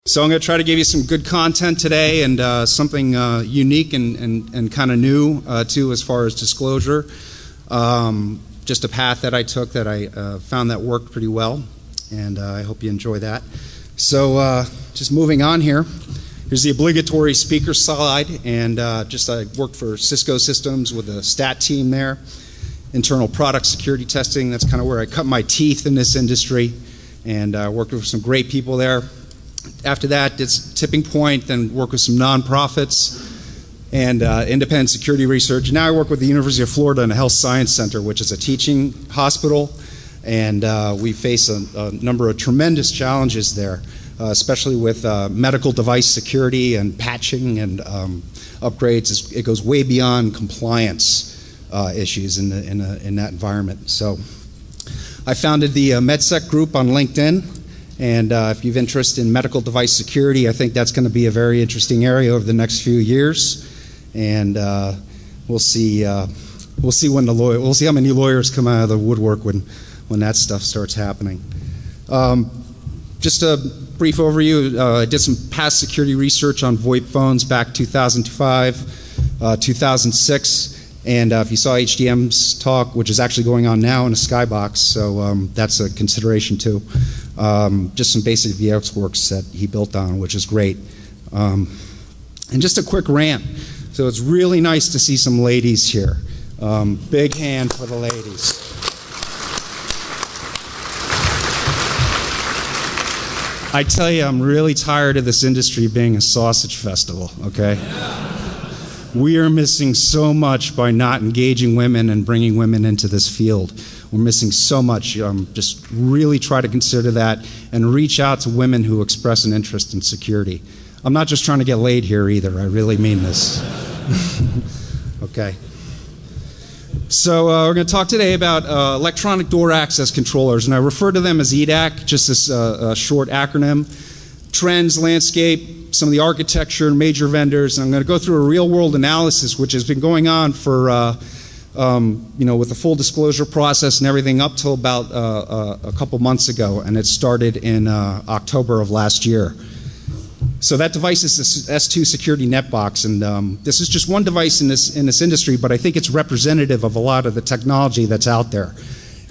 So I'm going to try to give you some good content today and something unique and kind of new too as far as disclosure. Just a path that I took that I found that worked pretty well, and I hope you enjoy that. So just moving on here. Here's the obligatory speaker slide, and I worked for Cisco Systems with a stat team there. Internal product security testing, that's kind of where I cut my teeth in this industry, and worked with some great people there. After that, did Tipping Point, then worked with some nonprofits and independent security research. Now I work with the University of Florida in a health science center, which is a teaching hospital, and we face a number of tremendous challenges there, especially with medical device security and patching and upgrades. It goes way beyond compliance issues in that environment. So I founded the MedSec group on LinkedIn. And if you have interest in medical device security, I think that's going to be a very interesting area over the next few years. And we'll see how many lawyers come out of the woodwork when that stuff starts happening. Just a brief overview. I did some past security research on VoIP phones back 2005, 2006. And if you saw HDM's talk, which is actually going on now in a skybox, so that's a consideration too. Just some basic VxWorks that he built on, which is great. And just a quick rant. So it's really nice to see some ladies here. Big hand for the ladies. I tell you, I'm really tired of this industry being a sausage festival, okay? We are missing so much by not engaging women and bringing women into this field. We're missing so much. Just really try to consider that and reach out to women who express an interest in security. I'm not just trying to get laid here either. I really mean this. Okay. So we're going to talk today about electronic door access controllers, and I refer to them as EDAC, just this short acronym. Trends, landscape, some of the architecture, major vendors, and I'm going to go through a real-world analysis, which has been going on for, with the full disclosure process and everything up till about a couple months ago, and it started in October of last year. So that device is this S2 Security Netbox, and this is just one device in this industry, but I think it's representative of a lot of the technology that's out there.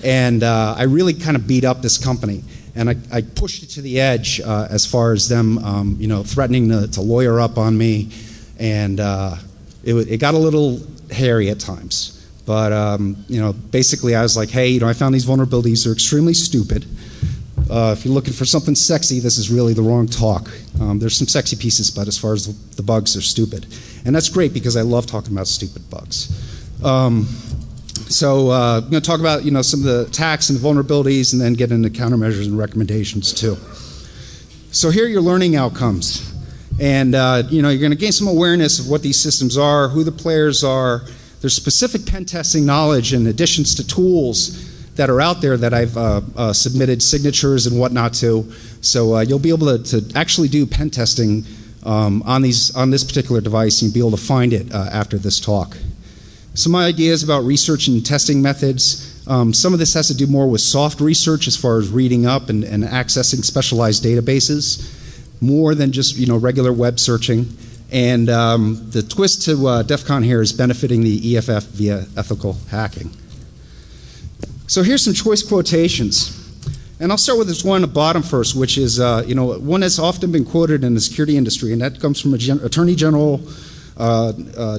And I really kind of beat up this company. And I pushed it to the edge as far as them, threatening to lawyer up on me, and it got a little hairy at times. But basically, I was like, hey, I found these vulnerabilities. They're extremely stupid. If you're looking for something sexy, this is really the wrong talk. There's some sexy pieces, but as far as the bugs, they're stupid, and that's great because I love talking about stupid bugs. So I'm going to talk about some of the attacks and the vulnerabilities, and then get into countermeasures and recommendations too. So here are your learning outcomes, and you're going to gain some awareness of what these systems are, who the players are. There's specific pen testing knowledge and additions to tools that are out there that I've submitted signatures and whatnot to. So you'll be able to actually do pen testing on this particular device, and you'll be able to find it after this talk. Some ideas about research and testing methods. Some of this has to do more with soft research as far as reading up and accessing specialized databases, more than just regular web searching. And the twist to Defcon here is benefiting the EFF via ethical hacking. So here's some choice quotations. And I'll start with this one at the bottom first, which is one that's often been quoted in the security industry, and that comes from Attorney General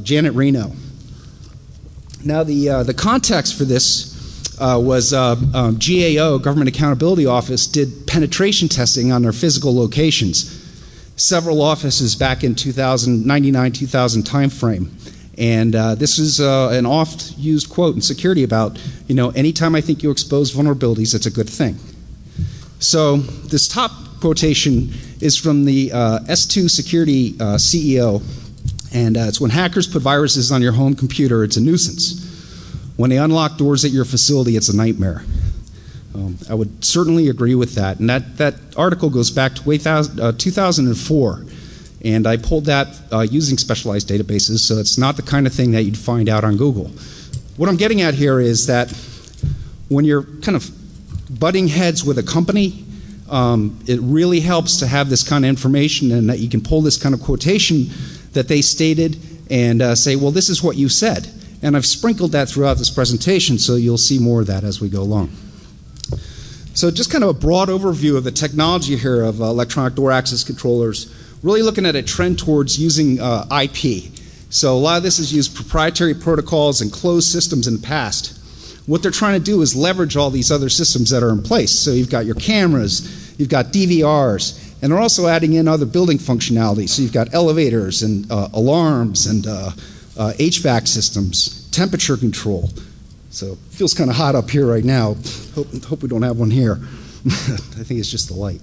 Janet Reno. Now, the context for this was GAO, Government Accountability Office, did penetration testing on their physical locations. Several offices back in 99-2000 timeframe. And this is an oft-used quote in security about, anytime I think you expose vulnerabilities, it's a good thing. So this top quotation is from the S2 Security CEO. And it's when hackers put viruses on your home computer, it's a nuisance. When they unlock doors at your facility, it's a nightmare. I would certainly agree with that. And that article goes back to 2004. And I pulled that using specialized databases, so it's not the kind of thing that you'd find out on Google. What I'm getting at here is that when you're kind of butting heads with a company, it really helps to have this kind of information and that you can pull this kind of quotation that they stated and say, well, this is what you said. And I've sprinkled that throughout this presentation, so you'll see more of that as we go along. So just kind of a broad overview of the technology here of electronic door access controllers, really looking at a trend towards using IP. So a lot of this has used proprietary protocols and closed systems in the past. What they're trying to do is leverage all these other systems that are in place. So you've got your cameras, you've got DVRs, and they're also adding in other building functionality. So you've got elevators and alarms and HVAC systems, temperature control. So it feels kind of hot up here right now. Hope we don't have one here. I think it's just the light.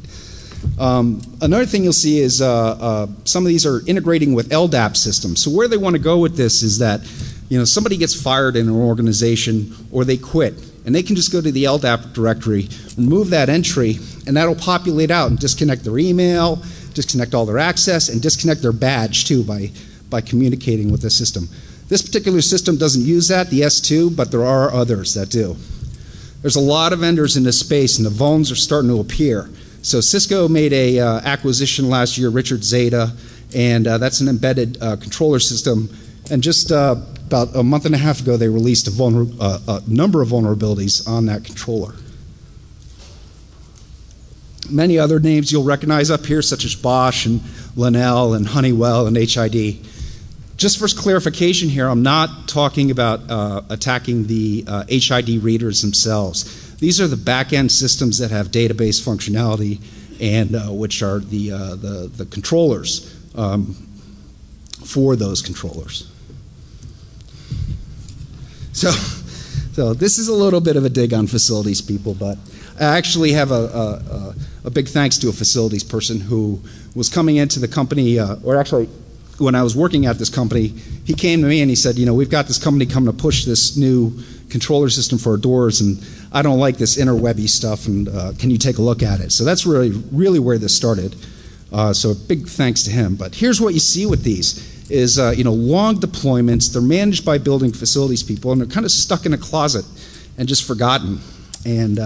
Another thing you'll see is some of these are integrating with LDAP systems. So where they want to go with this is that somebody gets fired in an organization or they quit, and they can just go to the LDAP directory, remove that entry, and that'll populate out and disconnect their email, disconnect all their access, and disconnect their badge too by communicating with the system. This particular system doesn't use that, the S2, but there are others that do. There's a lot of vendors in this space, and the vulns are starting to appear. So Cisco made a acquisition last year, Richard Zeta, and that's an embedded controller system. And just about a month and a half ago, they released a number of vulnerabilities on that controller. Many other names you'll recognize up here, such as Bosch and Lenel and Honeywell and HID. Just for clarification here, I'm not talking about attacking the HID readers themselves. These are the back-end systems that have database functionality and which are the controllers for those controllers. So this is a little bit of a dig on facilities people, but I actually have a big thanks to a facilities person who was coming into the company, or actually when I was working at this company, he came to me and he said, we've got this company coming to push this new controller system for our doors, and I don't like this interwebby stuff, and can you take a look at it? So that's really where this started. So big thanks to him. But here's what you see with these is long deployments. They're managed by building facilities people, and they're kind of stuck in a closet and just forgotten. And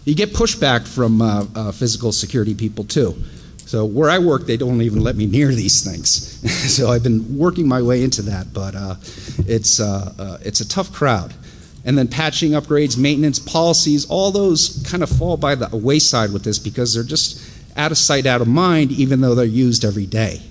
you get pushback from physical security people too. So where I work, they don't even let me near these things. So I've been working my way into that, but it's a tough crowd. And then patching, upgrades, maintenance, policies, all those kind of fall by the wayside with this because they're just out of sight, out of mind, even though they're used every day.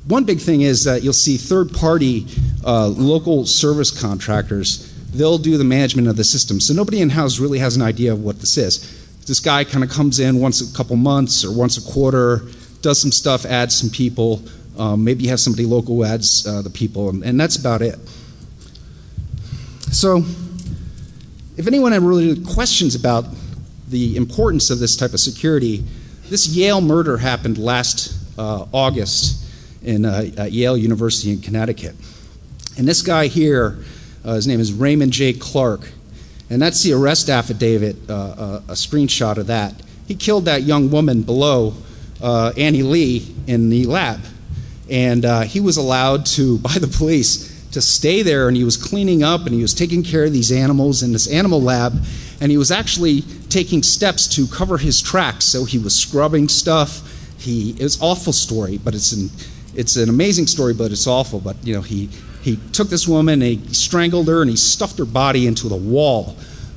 One big thing is that you'll see third-party local service contractors. They'll do the management of the system. So nobody in-house really has an idea of what this is. This guy kind of comes in once a couple months or once a quarter, does some stuff, adds some people. Maybe you have somebody local who adds the people, and that's about it. So if anyone had really questions about the importance of this type of security, this Yale murder happened last August at Yale University in Connecticut. And this guy here, his name is Raymond J. Clark, and that's the arrest affidavit, a screenshot of that. He killed that young woman below, Annie Lee, in the lab. And he was allowed to, by the police, to stay there, and he was cleaning up, and he was taking care of these animals in this animal lab, and he was actually taking steps to cover his tracks. So he was scrubbing stuff. It's an awful story, but it's an amazing story, but it's awful. But he took this woman, and he strangled her, and he stuffed her body into the wall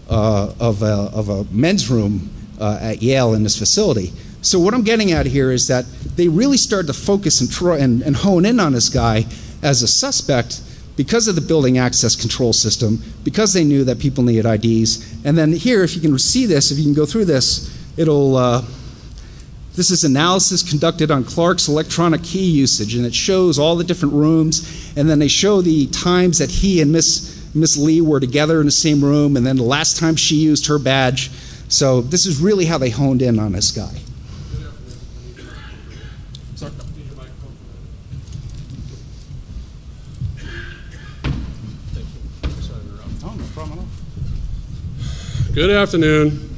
of a men's room at Yale in this facility. So what I'm getting at here is that they really started to focus and hone in on this guy as a suspect because of the building access control system, because they knew that people needed IDs. And then here, if you can see this, if you can go through this, this is analysis conducted on Clark's electronic key usage, and it shows all the different rooms, and then they show the times that he and Miss Lee were together in the same room, and then the last time she used her badge. So this is really how they honed in on this guy. Good afternoon.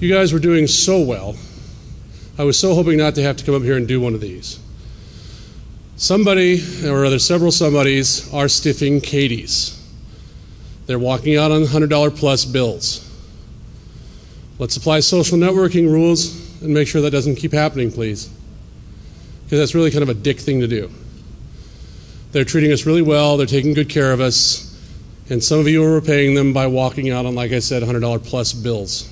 You guys were doing so well. I was so hoping not to have to come up here and do one of these. Somebody, or rather several somebodies, are stiffing Katie's. They're walking out on $100 plus bills. Let's apply social networking rules and make sure that doesn't keep happening, please. Because that's really kind of a dick thing to do. They're treating us really well, they're taking good care of us, and some of you are repaying them by walking out on, like I said, $100 plus bills.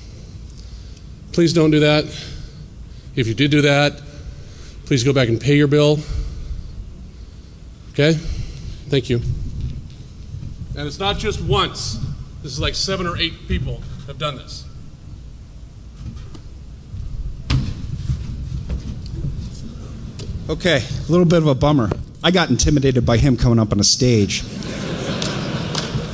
Please don't do that. If you did do that, please go back and pay your bill. Okay? Thank you. And it's not just once. This is like 7 or 8 people have done this. Okay, a little bit of a bummer. I got intimidated by him coming up on a stage.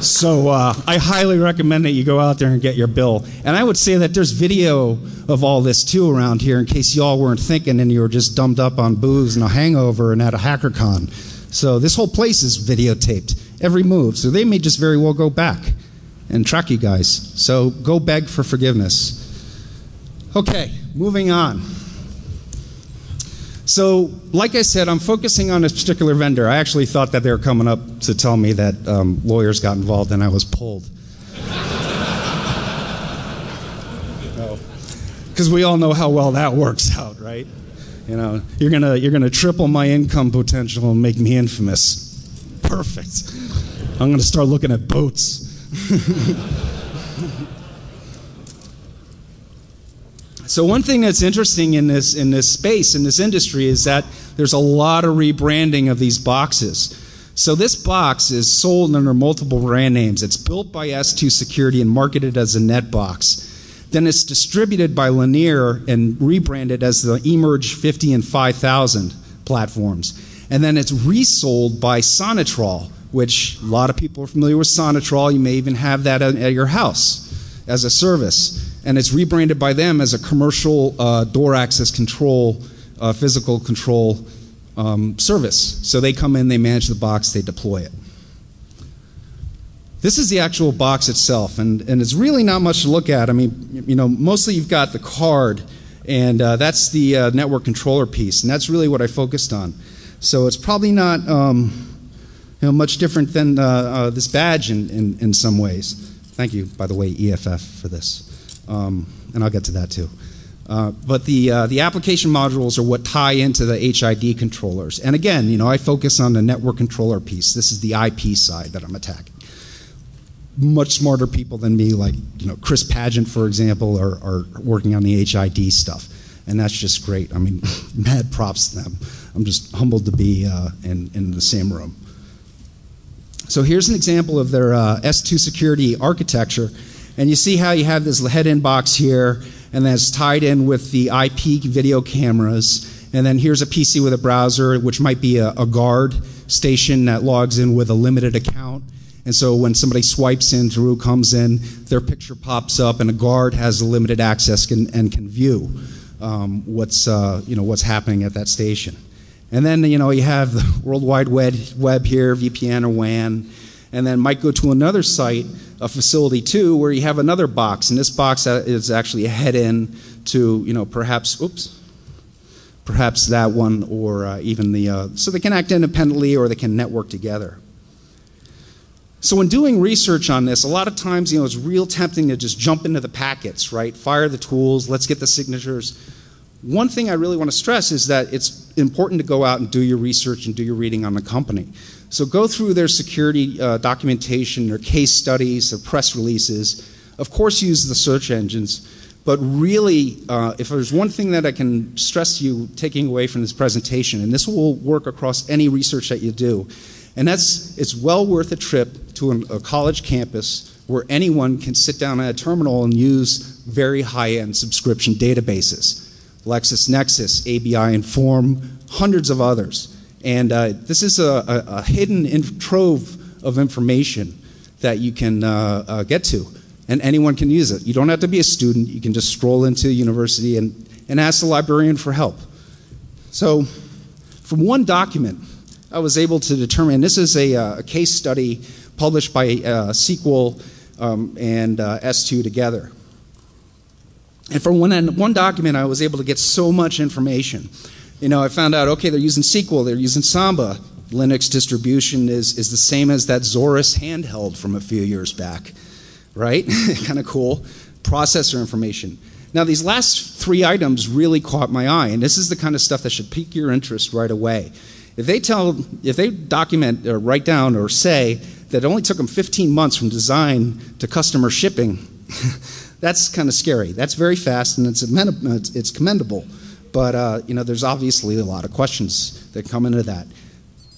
So I highly recommend that you go out there and get your bill. And I would say that there's video of all this too around here in case y'all weren't thinking and you were just dumbed up on booze and a hangover and at a HackerCon. So this whole place is videotaped, every move. So they may just very well go back and track you guys. So go beg for forgiveness. Okay, moving on. So, like I said, I'm focusing on a particular vendor. I actually thought that they were coming up to tell me that lawyers got involved and I was pulled. Because we all know how well that works out, right? You know, you're gonna triple my income potential and make me infamous. Perfect. I'm gonna start looking at boats. So one thing that's interesting in this space, in this industry, is that there's a lot of rebranding of these boxes. So this box is sold under multiple brand names. It's built by S2 Security and marketed as a NetBox. Then it's distributed by Lanier and rebranded as the eMerge 50 and 5000 platforms. And then it's resold by Sonitrol, which a lot of people are familiar with Sonitrol. You may even have that at your house as a service. And it's rebranded by them as a commercial door access control, physical control service. So they come in, they manage the box, they deploy it. This is the actual box itself, and it's really not much to look at. I mean, you know, mostly you've got the card, and that's the network controller piece, and that's really what I focused on. So it's probably not you know, much different than this badge in some ways. Thank you, by the way, EFF, for this. And I'll get to that too. But the application modules are what tie into the HID controllers. And again, you know, I focus on the network controller piece. This is the IP side that I'm attacking. Much smarter people than me, like, you know, Chris Pageant, for example, are working on the HID stuff. And that's just great. I mean, mad props to them. I'm just humbled to be in the same room. So here's an example of their S2 Security architecture. And you see how you have this head-in box here, and then it's tied in with the IP video cameras. And then here's a PC with a browser, which might be a guard station that logs in with a limited account. And so when somebody swipes in, through, comes in, their picture pops up, and a guard has a limited access and can view what's happening at that station. And then, you know, you have the World Wide Web here, VPN or WAN, and then might go to another site, a facility too, where you have another box, and this box is actually a head-in to, you know, perhaps that one, or even the, so they can act independently or they can network together. So when doing research on this, a lot of times, you know, it's real tempting to just jump into the packets, right? Fire the tools, let's get the signatures. One thing I really want to stress is that it's important to go out and do your research and do your reading on the company. So go through their security documentation, their case studies, their press releases. Of course, use the search engines. But really, if there's one thing that I can stress to you taking away from this presentation, and this will work across any research that you do, and that's, it's well worth a trip to a college campus where anyone can sit down at a terminal and use very high-end subscription databases. LexisNexis, ABI Inform, hundreds of others. And this is a hidden trove of information that you can get to, and anyone can use it. You don't have to be a student. You can just stroll into a university and ask the librarian for help. So from one document, I was able to determine, this is a case study published by SQL and S2 together. And from one document, I was able to get so much information. You know, I found out, okay, they're using SQL, they're using Samba. Linux distribution is the same as that Zorus handheld from a few years back, right? Kind of cool. processor information. Now, these last 3 items really caught my eye, and this is the kind of stuff that should pique your interest right away. If they document or write down or say that it only took them 15 months from design to customer shipping, that's kind of scary. That's very fast, and it's commendable. But there's obviously a lot of questions that come into that.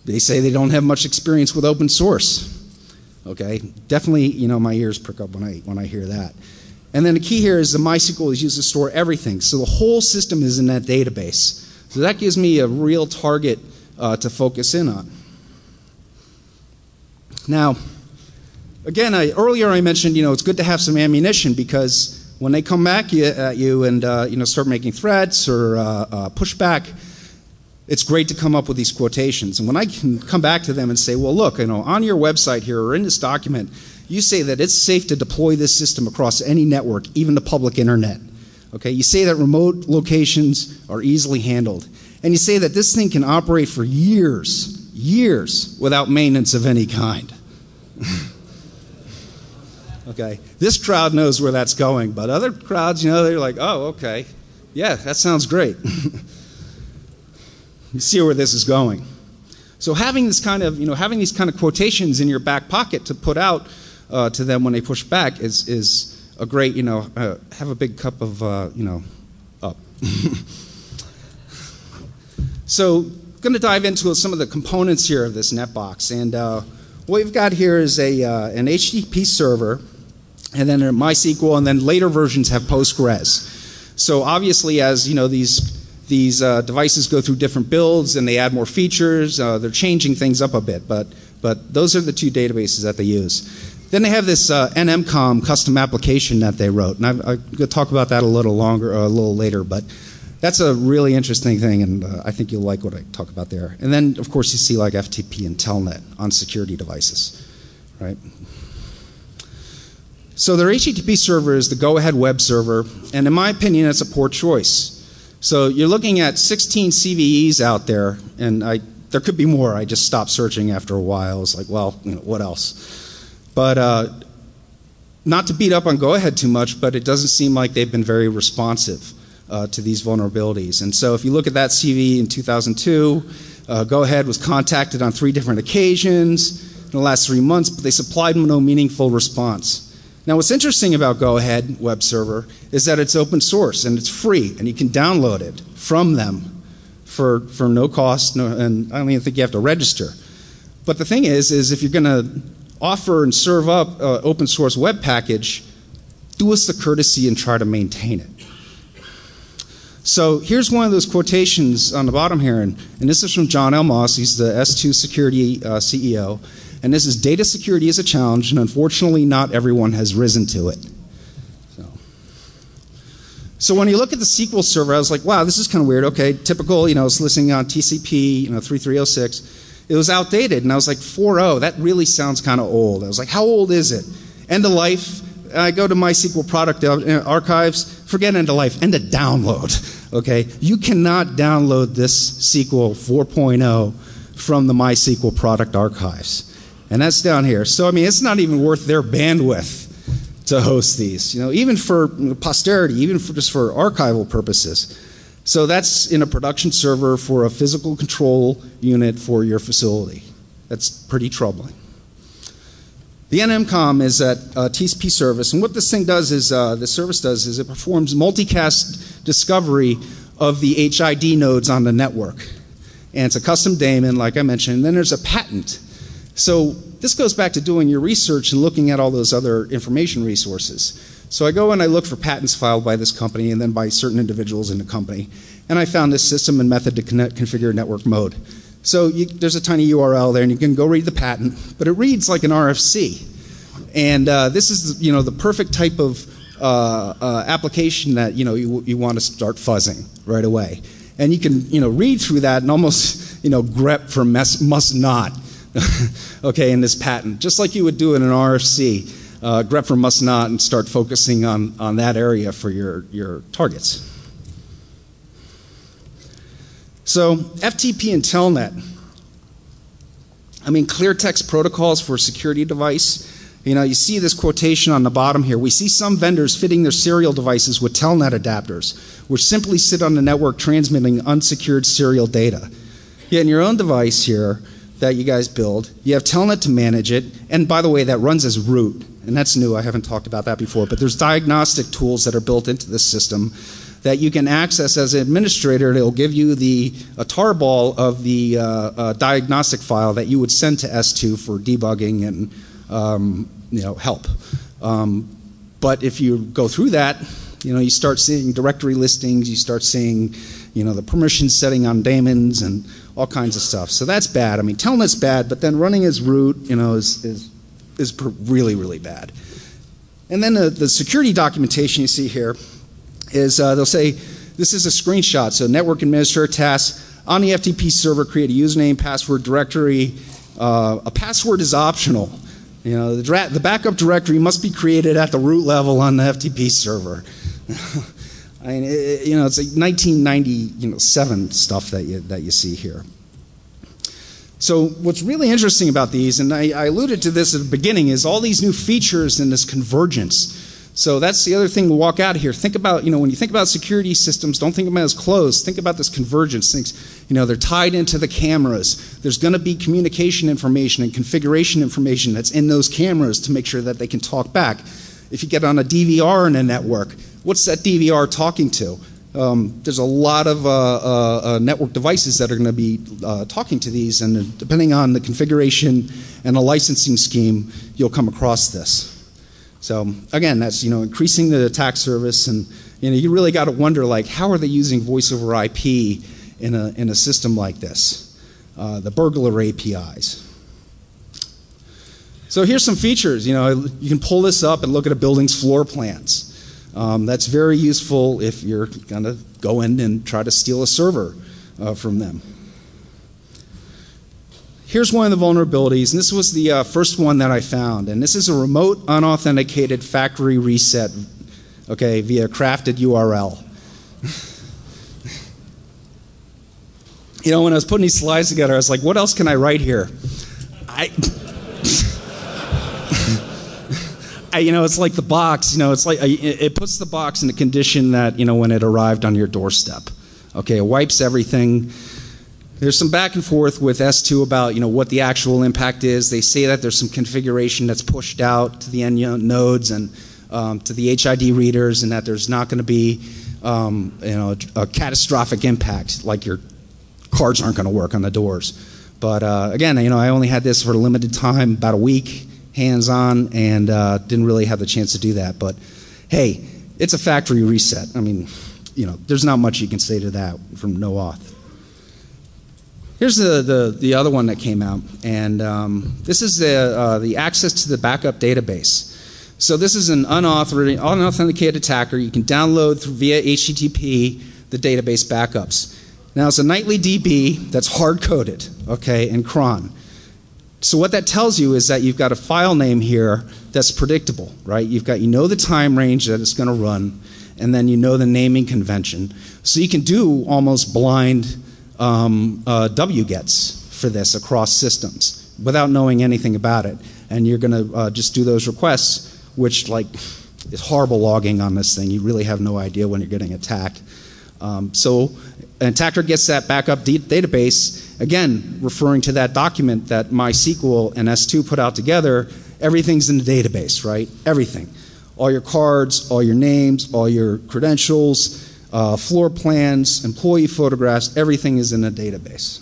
They say they don't have much experience with open source. Okay, definitely, my ears prick up when I hear that. And then the key here is the MySQL is used to store everything. So the whole system is in that database. So that gives me a real target to focus in on. Now, again, earlier I mentioned, it's good to have some ammunition, because when they come back at you and start making threats or pushback, it's great to come up with these quotations. And when I can come back to them and say, well, look, on your website here or in this document, you say that it's safe to deploy this system across any network, even the public internet. Okay, you say that remote locations are easily handled. And you say that this thing can operate for years without maintenance of any kind. Okay, this crowd knows where that's going, but other crowds, they're like, oh, okay, yeah, that sounds great. You see where this is going. So having this kind of, having these kind of quotations in your back pocket to put out to them when they push back is a great, have a big cup of, up. So, going to dive into some of the components here of this netbox, and what we've got here is an HTTP server, and then a MySQL, and then later versions have Postgres. So obviously, as these devices go through different builds and they add more features, they're changing things up a bit, but those are the 2 databases that they use. Then they have this NMCOM custom application that they wrote, and I'm going to talk about that a little later, but that's a really interesting thing, and I think you'll like what I talk about there. And then, of course, you see like FTP and Telnet on security devices, right? So their HTTP server is the go-ahead web server, and in my opinion, it's a poor choice. So you're looking at 16 CVEs out there, and there could be more. I just stopped searching after a while. I was like, well, what else? But not to beat up on go-ahead too much, but it doesn't seem like they've been very responsive to these vulnerabilities. And so if you look at that CV in 2002, go-ahead was contacted on 3 different occasions in the last 3 months, but they supplied no meaningful response. Now, what's interesting about Go-Ahead Web Server is that it's open source and it's free, and you can download it from them for no cost, and I don't even think you have to register. But the thing is if you're going to offer and serve up an open source web package, do us the courtesy and try to maintain it. So here's one of those quotations on the bottom here, and this is from John L. Moss. He's the S2 Security CEO. And this is, data security is a challenge, and unfortunately not everyone has risen to it. So when you look at the SQL server, I was like, wow, this is kind of weird. Okay, typical, it's listening on TCP, 3306. It was outdated, and I was like, 4.0, that really sounds kind of old. I was like, how old is it? End of life. I go to MySQL product archives, forget end of life, end of download. Okay, you cannot download this SQL 4.0 from the MySQL product archives. And that's down here. So, I mean, it's not even worth their bandwidth to host these, even for posterity, even just for archival purposes. So that's in a production server for a physical control unit for your facility. That's pretty troubling. The NMCOM is that TCP service, and what this thing does is, this service does is it performs multicast discovery of the HID nodes on the network. And it's a custom daemon, like I mentioned, and then there's a patent. So this goes back to doing your research and looking at all those other information resources. So I go and I look for patents filed by this company and then by certain individuals in the company, and I found this system and method to configure network mode. So there's a tiny URL there, and you can go read the patent, but it reads like an RFC. And this is the perfect type of application that you want to start fuzzing right away. And you can read through that and almost grep for must not. Okay, in this patent, just like you would do in an RFC, grep for must not, and start focusing on that area for your targets. So FTP and Telnet. I mean, clear text protocols for a security device. You know, you see this quotation on the bottom here. We see some vendors fitting their serial devices with telnet adapters, which simply sit on the network transmitting unsecured serial data. Yet in your own device here that you guys build, you have telnet to manage it, and by the way, that runs as root, and that's new. I haven't talked about that before, but there's diagnostic tools that are built into this system that you can access as an administrator. It'll give you a tarball of the diagnostic file that you would send to S2 for debugging and help. But if you go through that, you start seeing directory listings, you start seeing, the permission setting on daemons and all kinds of stuff. So that's bad. I mean, telnet's bad, but then running as root, is really, really bad. And then the security documentation you see here is they'll say, this is a screenshot. So network administrator task, on the FTP server, create a username, password directory. A password is optional. The backup directory must be created at the root level on the FTP server. I mean, it's like 1997 stuff that you see here. So what's really interesting about these, and I alluded to this at the beginning, is all these new features and this convergence. So that's the other thing to walk out here. Think about, when you think about security systems, don't think about it as closed. Think about this convergence. Things, they're tied into the cameras. There's going to be communication information and configuration information that's in those cameras to make sure that they can talk back. If you get on a DVR in a network, what's that DVR talking to? There's a lot of network devices that are going to be talking to these, and depending on the configuration and the licensing scheme, you'll come across this. So again, that's increasing the attack surface, and you really got to wonder, like, how are they using voice over IP in a system like this? The burglar APIs. So here's some features. You can pull this up and look at a building's floor plans. That's very useful if you're going to go in and try to steal a server from them. Here's one of the vulnerabilities, and this was the first one that I found, and this is a remote unauthenticated factory reset, okay, via crafted URL. When I was putting these slides together, I was like, what else can I write here? It's like the box, it's like it puts the box in a condition that, when it arrived on your doorstep. Okay, it wipes everything. There's some back and forth with S2 about, what the actual impact is. They say that there's some configuration that's pushed out to the end nodes and to the HID readers, and that there's not going to be, a catastrophic impact, like your cards aren't going to work on the doors. But again, I only had this for a limited time, about a week, hands-on, and didn't really have the chance to do that. But hey, it's a factory reset. I mean, there's not much you can say to that from no auth. Here's the other one that came out, and this is the access to the backup database. So this is an unauthenticated attacker. You can download via HTTP the database backups. Now it's a nightly DB that's hard-coded, okay, in cron. So what that tells you is that you've got a file name here that's predictable, right? You know the time range that it's going to run, and then you know the naming convention. So you can do almost blind wgets for this across systems without knowing anything about it. And you're going to just do those requests, which is horrible logging on this thing. You really have no idea when you're getting attacked. So an attacker gets that backup database, again, referring to that document that MySQL and S2 put out together. Everything's in the database, right? Everything. All your cards, all your names, all your credentials, floor plans, employee photographs, everything is in a database.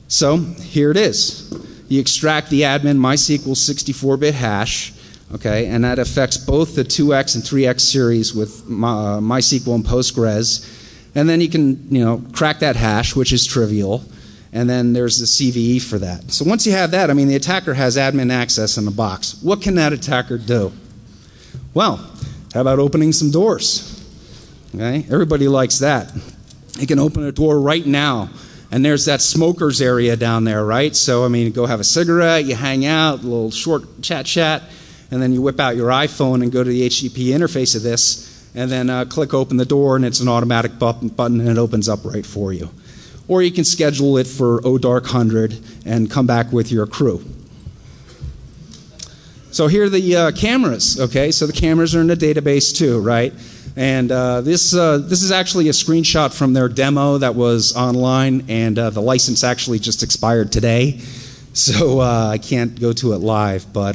So here it is. You extract the admin MySQL 64-bit hash, okay, and that affects both the 2x and 3x series with MySQL and Postgres. And then you can, crack that hash, which is trivial. And then there's the CVE for that. So once you have that, the attacker has admin access in the box. What can that attacker do? Well, how about opening some doors? Okay, everybody likes that. You can open a door right now, and there's that smokers area down there, right? So, go have a cigarette, you hang out, a little short chat, and then you whip out your iPhone and go to the HTTP interface of this, and then click open the door, and it's an automatic button, and it opens up right for you. Or you can schedule it for ODark 100 and come back with your crew. So here are the cameras, okay? So the cameras are in the database too, right? And this is actually a screenshot from their demo that was online, and the license actually just expired today. So I can't go to it live, but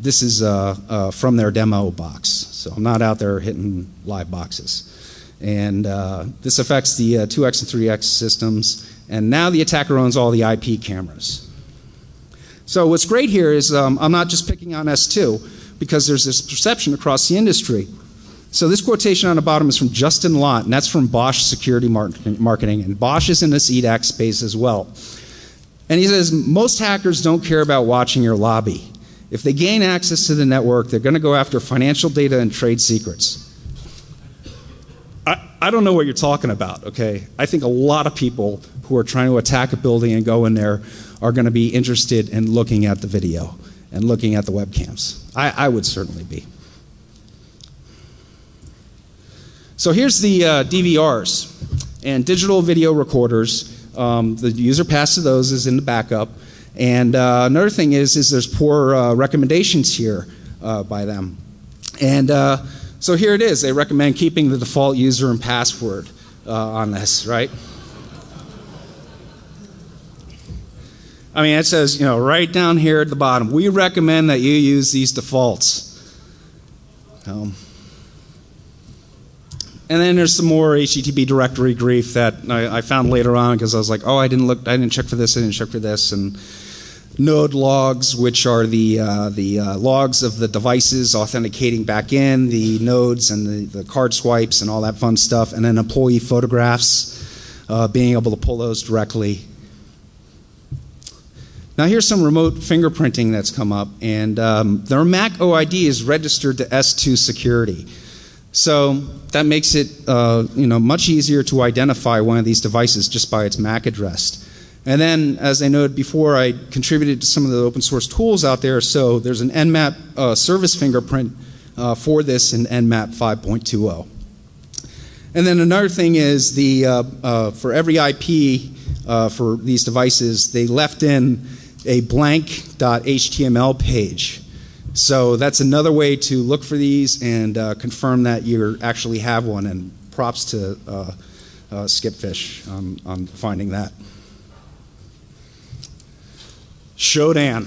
this is from their demo box. So I'm not out there hitting live boxes. And this affects the 2X and 3X systems. And now the attacker owns all the IP cameras. So what's great here is I'm not just picking on S2, because there's this perception across the industry. So this quotation on the bottom is from Justin Lott, and that's from Bosch Security Marketing. And Bosch is in this EDAC space as well. And he says, most hackers don't care about watching your lobby. If they gain access to the network, they're going to go after financial data and trade secrets. I don't know what you're talking about, okay? I think a lot of people who are trying to attack a building and go in there are going to be interested in looking at the video and looking at the webcams. I would certainly be. So here's the DVRs and digital video recorders. The user pass to those is in the backup. And another thing is there's poor recommendations here by them. And so here it is. They recommend keeping the default user and password on this, right? I mean, it says, you know, right down here at the bottom, we recommend that you use these defaults. And then there's some more HTTP directory grief that I found later on because I was like, oh, I didn't check for this, and node logs, which are the logs of the devices authenticating back in, the nodes and the card swipes and all that fun stuff, and then employee photographs, being able to pull those directly. Now here's some remote fingerprinting that's come up, and their Mac OID is registered to S2 security. So that makes it much easier to identify one of these devices just by its MAC address. And then, as I noted before, I contributed to some of the open source tools out there. So there's an Nmap service fingerprint for this in Nmap 5.20. And then another thing is for every IP for these devices, they left in a blank.html page. So that's another way to look for these and confirm that you actually have one. And props to Skipfish on finding that. Shodan.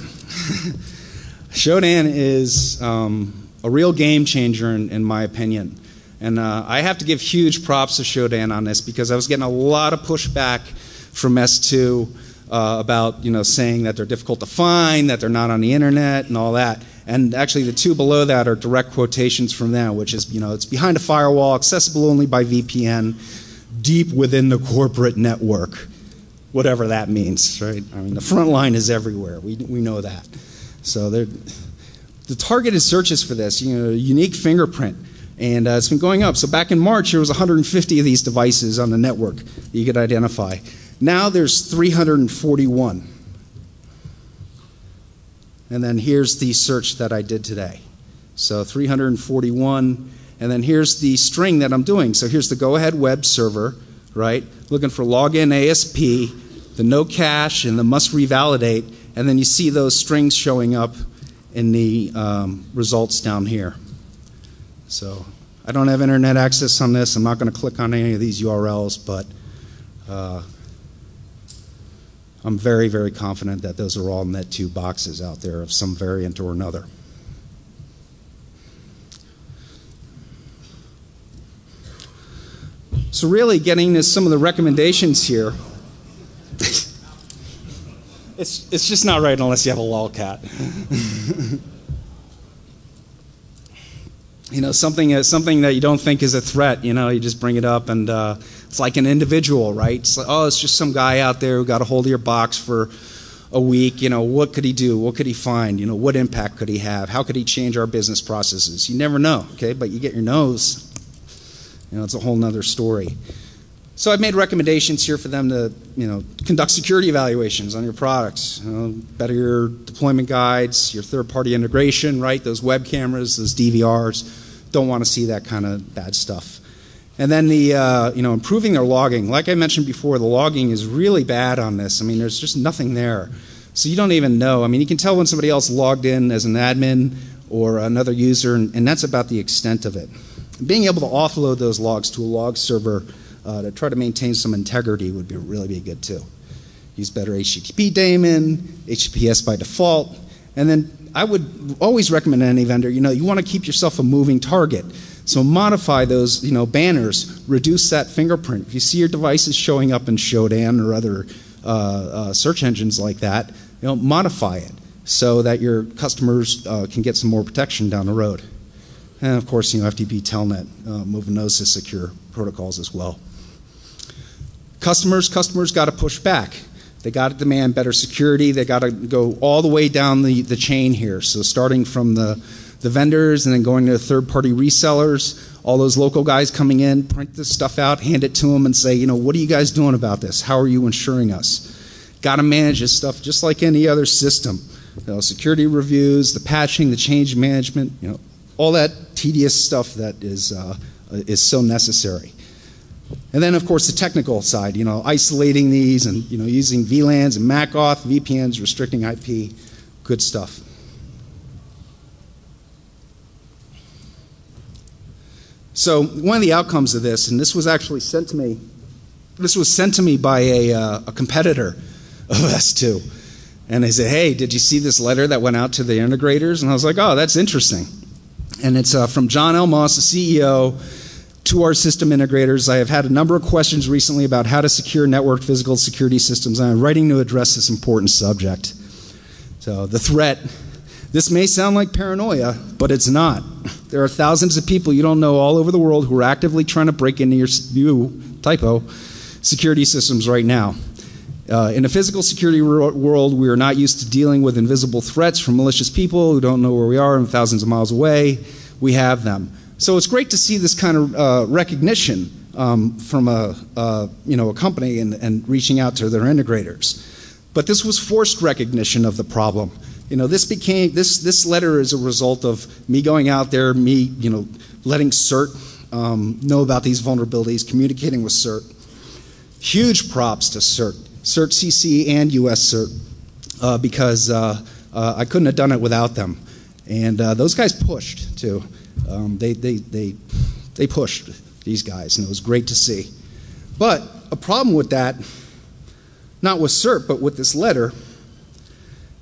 Shodan is a real game changer in my opinion. And I have to give huge props to Shodan on this because I was getting a lot of pushback from S2 about saying that they're difficult to find, that they're not on the internet and all that. And actually the two below that are direct quotations from them, which is, it's behind a firewall, accessible only by VPN, deep within the corporate network. Whatever that means, right? I mean, the front line is everywhere. We know that. So the targeted searches for this, unique fingerprint, and it's been going up. So back in March, there was 150 of these devices on the network that you could identify. Now there's 341. And then here's the search that I did today. So 341, and then here's the string that I'm doing. So here's the go-ahead web server, right? Looking for login ASP, the no cache, and the must revalidate, and then you see those strings showing up in the results down here. So I don't have internet access on this. I'm not going to click on any of these URLs, but I'm very, very confident that those are all Net2 boxes out there of some variant or another. So really getting to some of the recommendations here, it's just not right unless you have a lolcat. Something that you don't think is a threat, you just bring it up and it's like an individual, right? It's like, oh, it's just some guy out there who got a hold of your box for a week, what could he do? What could he find? What impact could he have? How could he change our business processes? You never know, okay? But you get your nose, it's a whole nother story. So I've made recommendations here for them to, conduct security evaluations on your products, better your deployment guides, your third-party integration, right? Those web cameras, those DVRs, don't want to see that kind of bad stuff. And then the, improving their logging. Like I mentioned before, the logging is really bad on this. I mean, there's just nothing there. So you don't even know. I mean, you can tell when somebody else logged in as an admin or another user, and that's about the extent of it. Being able to offload those logs to a log server to try to maintain some integrity would really be good too. Use better HTTP daemon, HTTPS by default, and then I would always recommend to any vendor, you want to keep yourself a moving target. So modify those, banners, reduce that fingerprint. If you see your devices showing up in Shodan or other search engines like that, modify it so that your customers can get some more protection down the road. And of course, FTP Telnet, moving those to secure protocols as well. Customers got to push back. They got to demand better security. They got to go all the way down the chain here. So starting from the vendors and then going to third-party resellers, all those local guys coming in, print this stuff out, hand it to them and say, what are you guys doing about this? How are you ensuring us? Got to manage this stuff just like any other system. Security reviews, the patching, the change management, all that tedious stuff that is so necessary. And then, of course, the technical side, isolating these and, using VLANs and MAC-auth, VPNs, restricting IP, good stuff. So one of the outcomes of this, and this was actually sent to me by a competitor of S2. And they said, hey, did you see this letter that went out to the integrators? And I was like, oh, that's interesting. And it's from John L. Moss, the CEO, to our system integrators. I have had a number of questions recently about how to secure network physical security systems, and I'm writing to address this important subject. So the threat, this may sound like paranoia, but it's not. There are thousands of people you don't know all over the world who are actively trying to break into your security systems right now. In a physical security world, we are not used to dealing with invisible threats from malicious people who don't know where we are and thousands of miles away. We have them. So it's great to see this kind of recognition from a company and reaching out to their integrators. But this was forced recognition of the problem. This letter is a result of me going out there, me letting CERT know about these vulnerabilities, communicating with CERT. Huge props to CERT, CERT CC and US CERT, because I couldn't have done it without them. And those guys pushed too. They pushed these guys, and it was great to see. But a problem with that, not with CERT, but with this letter,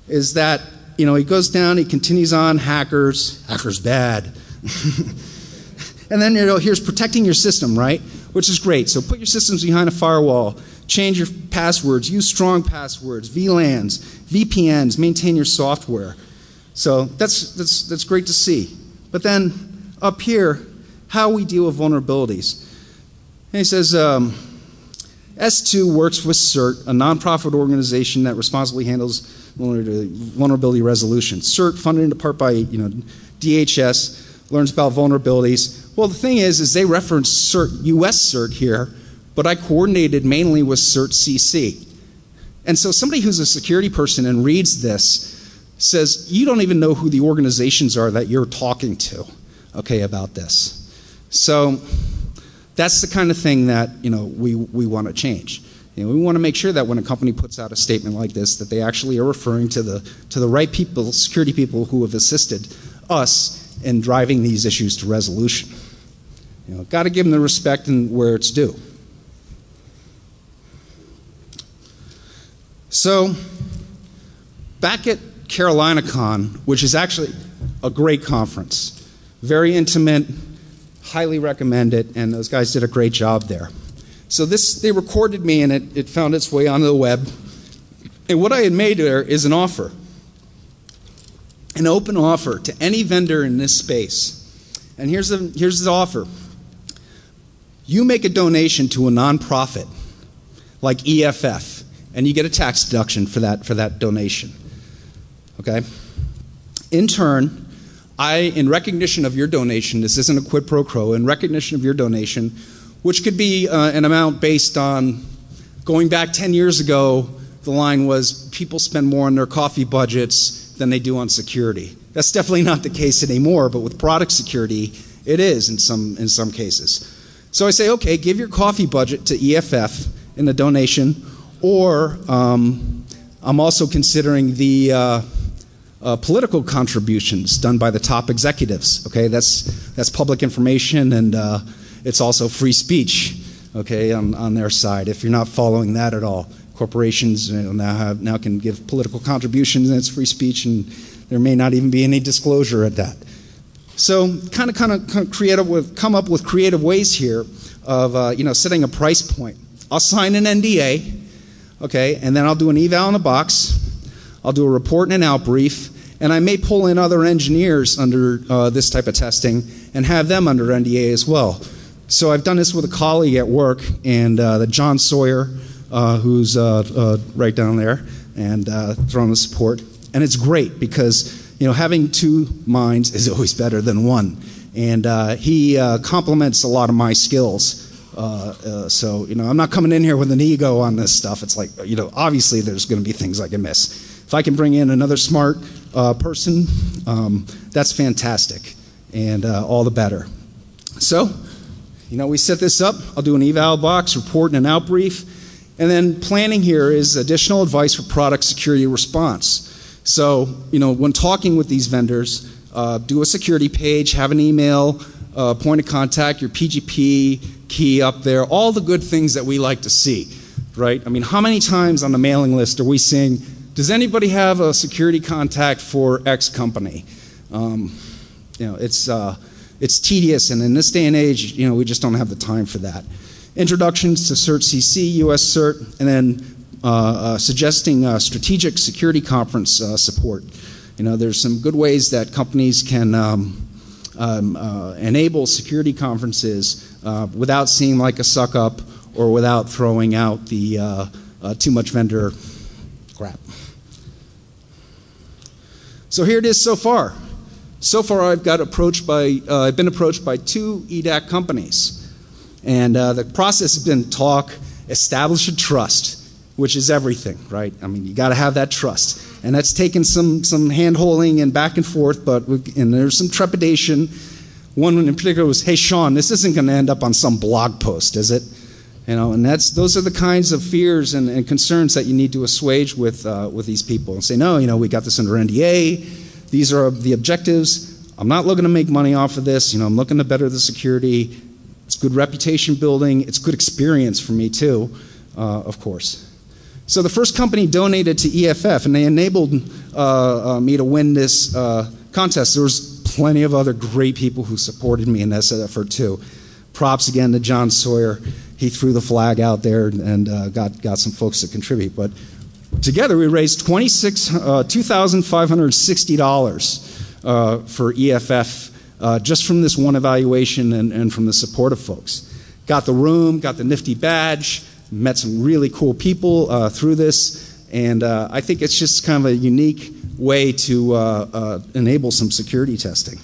is that he goes down, he continues on, hackers bad. And then here's protecting your system, right? Which is great. So put your systems behind a firewall, change your passwords, use strong passwords, VLANs, VPNs, maintain your software. So that's great to see. But then up here, how we deal with vulnerabilities. And he says, S2 works with CERT, a nonprofit organization that responsibly handles vulnerability resolution. CERT, funded in part by DHS, learns about vulnerabilities. Well, the thing is they reference CERT, US CERT here, but I coordinated mainly with CERT CC. And so somebody who's a security person and reads this says, you don't even know who the organizations are that you're talking to, about this. So that's the kind of thing that we want to change. We want to make sure that when a company puts out a statement like this, that they actually are referring to the right people, security people who have assisted us in driving these issues to resolution. Got to give them the respect and where it's due. So back at CarolinaCon, which is actually a great conference, very intimate, highly recommend it, and those guys did a great job there. So they recorded me, and it found its way onto the web. And what I had made there is an offer, an open offer to any vendor in this space. And here's the offer. You make a donation to a nonprofit like EFF, and you get a tax deduction for that donation. Okay? In turn, in recognition of your donation, this isn't a quid pro quo, in recognition of your donation, which could be an amount based on, going back 10 years ago, the line was people spend more on their coffee budgets than they do on security. That's definitely not the case anymore, but with product security, it is in some cases. So I say, okay, give your coffee budget to EFF in the donation, or I'm also considering the political contributions done by the top executives. Okay, that's public information, and it's also free speech. Okay, on their side, if you're not following that at all, corporations now can give political contributions, and it's free speech, and there may not even be any disclosure at that. So, kind of come up with creative ways here of setting a price point. I'll sign an NDA, okay, and then I'll do an eval in a box. I'll do a report and an out brief, and I may pull in other engineers under this type of testing and have them under NDA as well. So I've done this with a colleague at work, and the John Sawyer, who's right down there, and throwing the support. And it's great because having two minds is always better than one. And he complements a lot of my skills. So I'm not coming in here with an ego on this stuff. It's like, obviously there's going to be things I can miss. If I can bring in another smart person, that's fantastic, and all the better. So, we set this up. I'll do an eval box, report, and an out brief. And then planning here is additional advice for product security response. So, when talking with these vendors, do a security page, have an email, point of contact, your PGP key up there, all the good things that we like to see, right? I mean, how many times on the mailing list are we seeing, does anybody have a security contact for X company? It's tedious, and in this day and age, we just don't have the time for that. Introductions to Cert CC, US Cert, and then suggesting strategic security conference support. There's some good ways that companies can enable security conferences without seeming like a suck up or without throwing out the too much vendor crap. So here it is so far. So far, I've been approached by 2 EDAC companies, and the process has been talk, establish a trust, which is everything, right? I mean, you got to have that trust, and that's taken some hand-holding and back and forth, and there's some trepidation. One in particular was, "Hey, Shawn, this isn't going to end up on some blog post, is it?" And those are the kinds of fears and concerns that you need to assuage with these people and say, "No, we got this under NDA. These are the objectives. I'm not looking to make money off of this. I'm looking to better the security. It's good reputation building. It's good experience for me too, of course." So the first company donated to EFF, and they enabled me to win this contest. There was plenty of other great people who supported me in this effort too. Props again to John Sawyer. He threw the flag out there and got some folks to contribute. But together we raised $2,560 for EFF just from this one evaluation and from the support of folks. Got the room, got the nifty badge, met some really cool people through this, and I think it's just kind of a unique way to enable some security testing.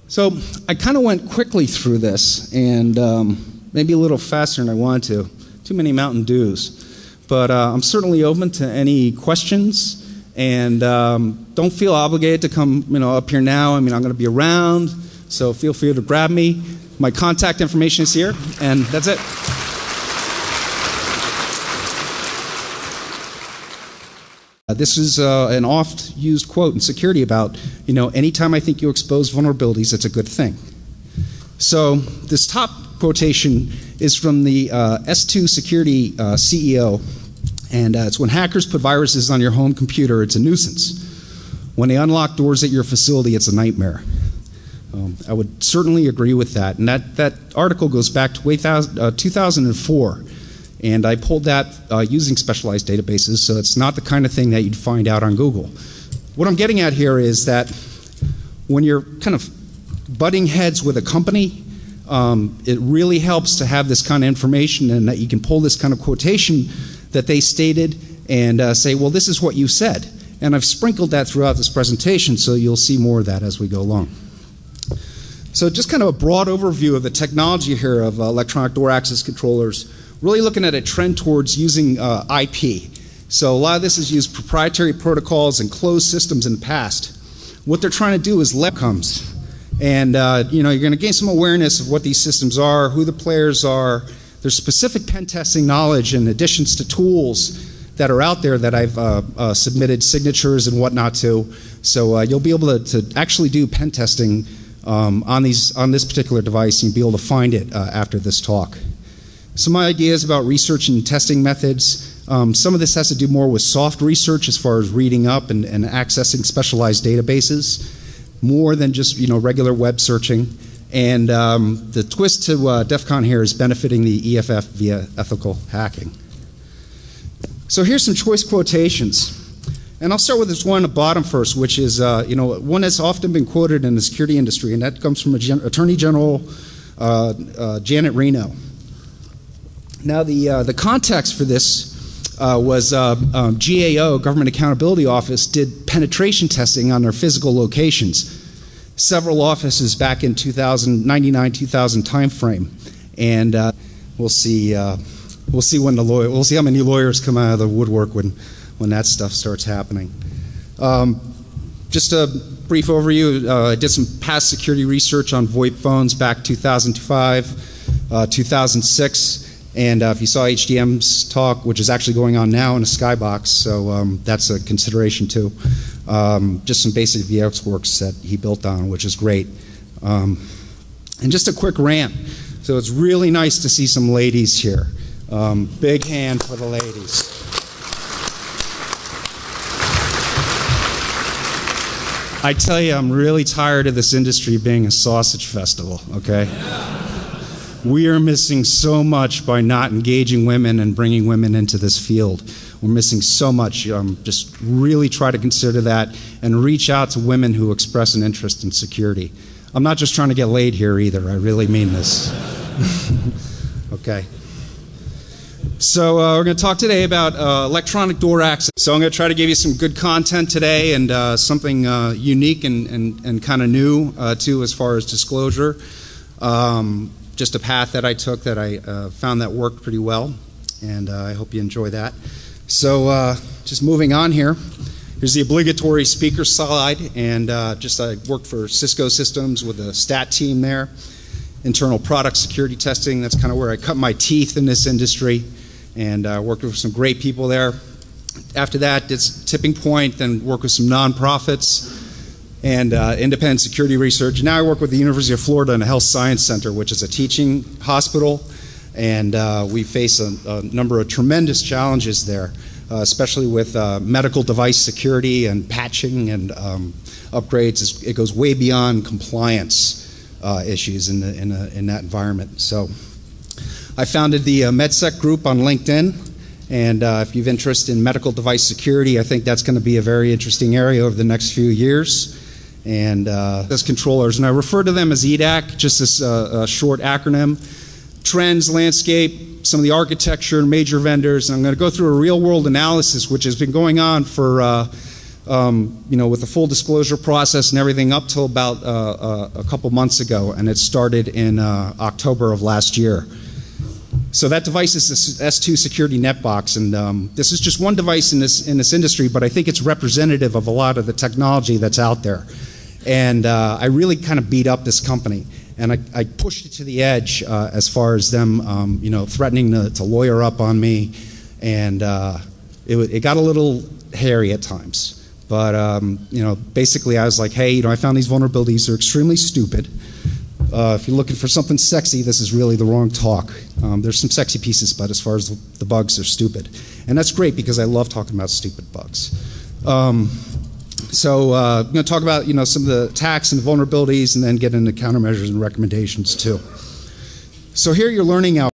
So I kind of went quickly through this, and maybe a little faster than I wanted to. Too many Mountain Dews. But I'm certainly open to any questions, and don't feel obligated to come up here now. I mean, I'm going to be around, so feel free to grab me. My contact information is here, and that's it. This is an oft-used quote in security about, anytime I think you expose vulnerabilities, it's a good thing. So this top quotation is from the S2 Security CEO, and it's, "When hackers put viruses on your home computer, it's a nuisance. When they unlock doors at your facility, it's a nightmare." I would certainly agree with that, and that article goes back to 2004. And I pulled that using specialized databases, so it's not the kind of thing that you'd find out on Google. What I'm getting at here is that when you're kind of butting heads with a company, it really helps to have this kind of information, and that you can pull this kind of quotation that they stated and say, well, this is what you said. And I've sprinkled that throughout this presentation, so you'll see more of that as we go along. So just kind of a broad overview of the technology here of electronic door access controllers. Really looking at a trend towards using IP. So a lot of this is used proprietary protocols and closed systems in the past. What they're trying to do is let comes. And you're going to gain some awareness of what these systems are, who the players are. there's specific pen testing knowledge and additions to tools that are out there that I've submitted signatures and whatnot to. So you'll be able to actually do pen testing on this particular device, and you'll be able to find it after this talk. Some ideas about research and testing methods. Some of this has to do more with soft research as far as reading up and accessing specialized databases, more than just regular web searching. And the twist to Defcon here is benefiting the EFF via ethical hacking. So here's some choice quotations. And I'll start with this one at the bottom first, which is one that's often been quoted in the security industry, and that comes from Attorney General Janet Reno. Now the context for this was GAO, Government Accountability Office, did penetration testing on their physical locations. Several offices back in 99-2000 timeframe, and we'll see how many lawyers come out of the woodwork when that stuff starts happening. Just a brief overview. I did some past security research on VoIP phones back 2005, 2006. And if you saw HDM's talk, which is actually going on now in a skybox, so that's a consideration too. Just some basic VX works that he built on, which is great. And just a quick rant. So it's really nice to see some ladies here. Big hand for the ladies. I tell you, I'm really tired of this industry being a sausage festival, okay? We are missing so much by not engaging women and bringing women into this field. We're missing so much. Just really try to consider that and reach out to women who express an interest in security. I'm not just trying to get laid here either. I really mean this. Okay. So we're going to talk today about electronic door access. So I'm going to try to give you some good content today and something unique and kind of new too as far as disclosure. Just a path that I took that I found that worked pretty well, and I hope you enjoy that. So just moving on here, here's the obligatory speaker slide, and I worked for Cisco Systems with a stat team there, internal product security testing. That's kind of where I cut my teeth in this industry, and worked with some great people there. After that, did Tipping Point, then worked with some nonprofits and independent security research. Now I work with the University of Florida in a health science center, which is a teaching hospital, and we face a number of tremendous challenges there, especially with medical device security and patching and upgrades. It goes way beyond compliance issues in that environment. So I founded the MedSec group on LinkedIn, and if you have interest in medical device security, I think that's going to be a very interesting area over the next few years. And as controllers, and I refer to them as EDAC, just this short acronym. Trends, landscape, some of the architecture, major vendors, and I'm going to go through a real-world analysis, which has been going on for, with the full disclosure process and everything up till about a couple months ago, and it started in October of last year. So that device is this S2 Security Netbox, and this is just one device in this industry, but I think it's representative of a lot of the technology that's out there. And I really kind of beat up this company, and I pushed it to the edge as far as them, threatening to lawyer up on me, and it got a little hairy at times. But basically, I was like, hey, I found these vulnerabilities. They're extremely stupid. If you're looking for something sexy, this is really the wrong talk. There's some sexy pieces, but as far as the bugs, they're stupid. And that's great because I love talking about stupid bugs. So I'm going to talk about some of the attacks and the vulnerabilities, and then get into countermeasures and recommendations too. So here you're learning out.